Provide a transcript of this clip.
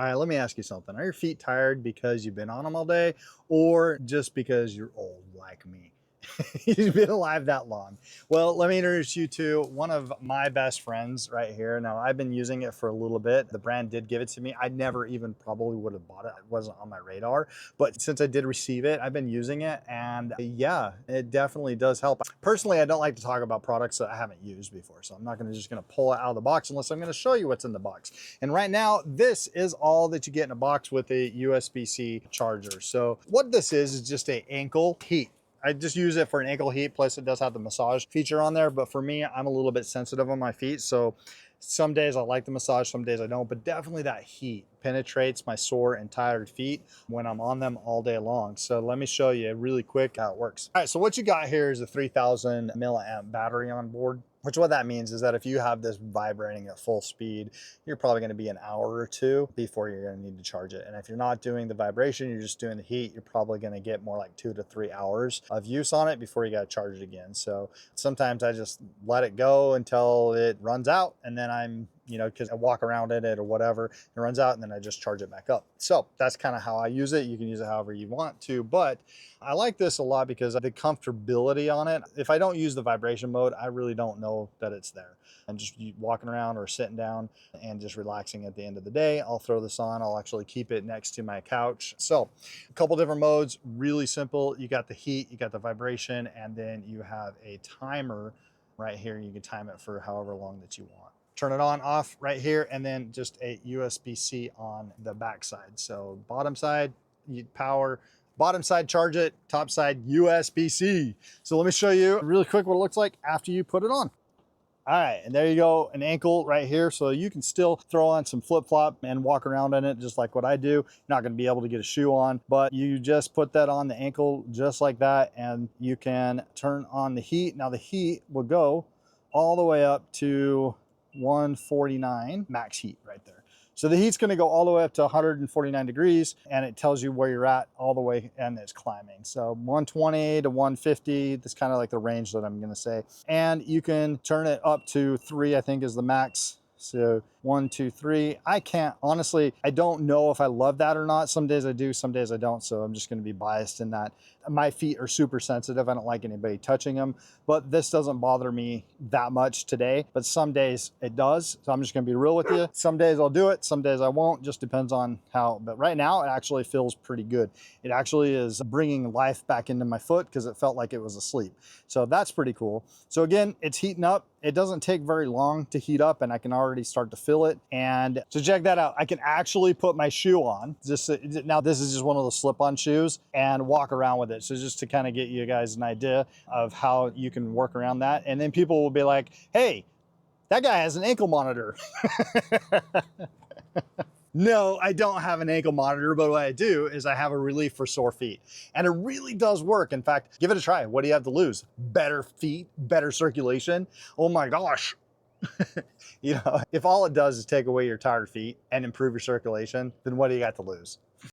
All right, let me ask you something. Are your feet tired because you've been on them all day or just because you're old like me? You've been alive that long. Well, let me introduce you to one of my best friends right here. Now, I've been using it for a little bit. The brand did give it to me. I never even probably would have bought it. It wasn't on my radar. But since I did receive it, I've been using it. And yeah, it definitely does help. Personally, I don't like to talk about products that I haven't used before. So I'm not just going to pull it out of the box unless I'm going to show you what's in the box. And right now, this is all that you get in a box with a USB-C charger. So what this is just a ankle heat. I just use it for an ankle heat, plus it does have the massage feature on there. But for me, I'm a little bit sensitive on my feet. So some days I like the massage, some days I don't, but definitely that heat penetrates my sore and tired feet when I'm on them all day long. So let me show you really quick how it works. All right, so what you got here is a 3000 milliamp battery on board. Which what that means is that if you have this vibrating at full speed, you're probably going to be an hour or two before you're going to need to charge it. And if you're not doing the vibration, you're just doing the heat, you're probably going to get more like 2 to 3 hours of use on it before you got to charge it again. So sometimes I just let it go until it runs out, and then I'm, because I walk around in it or whatever, it runs out, and then I just charge it back up. So that's kind of how I use it. You can use it however you want to, but I like this a lot because of the comfortability on it. If I don't use the vibration mode, I really don't know that it's there. I'm just walking around or sitting down and just relaxing at the end of the day. I'll throw this on. I'll actually keep it next to my couch. So a couple different modes, really simple. You got the heat, you got the vibration, and then you have a timer right here. You can time it for however long that you want. Turn it on, off right here, and then just a USB-C on the back side. So bottom side, you power, bottom side, charge it, top side, USB-C. So let me show you really quick what it looks like after you put it on. All right, and there you go, an ankle right here. So you can still throw on some flip-flop and walk around in it just like what I do. You're not gonna be able to get a shoe on, but you just put that on the ankle just like that, and you can turn on the heat. Now the heat will go all the way up to 149 max heat right there. So the heat's going to go all the way up to 149 degrees, and it tells you where you're at all the way, and it's climbing. So 120 to 150, that's kind of like the range that I'm going to say. And you can turn it up to 3, I think is the max. So 1, 2, 3. I can't, honestly, I don't know if I love that or not. Some days I do, some days I don't. So I'm just going to be biased in that. My feet are super sensitive. I don't like anybody touching them, but this doesn't bother me that much today, but some days it does. So I'm just going to be real with you. Some days I'll do it, some days I won't, just depends on how, but right now it actually feels pretty good. It actually is bringing life back into my foot because it felt like it was asleep. So that's pretty cool. So again, it's heating up. It doesn't take very long to heat up, and I can already start to feel it. And so check that out. I can actually put my shoe on. Now this is just one of the slip-on shoes, and walk around with it. So just to kind of get you guys an idea of how you can work around that. And then people will be like, hey, that guy has an ankle monitor. No, I don't have an ankle monitor, but what I do is I have a relief for sore feet. And it really does work. In fact, give it a try. What do you have to lose? Better feet, better circulation. Oh my gosh. If all it does is take away your tired feet and improve your circulation, then what do you got to lose?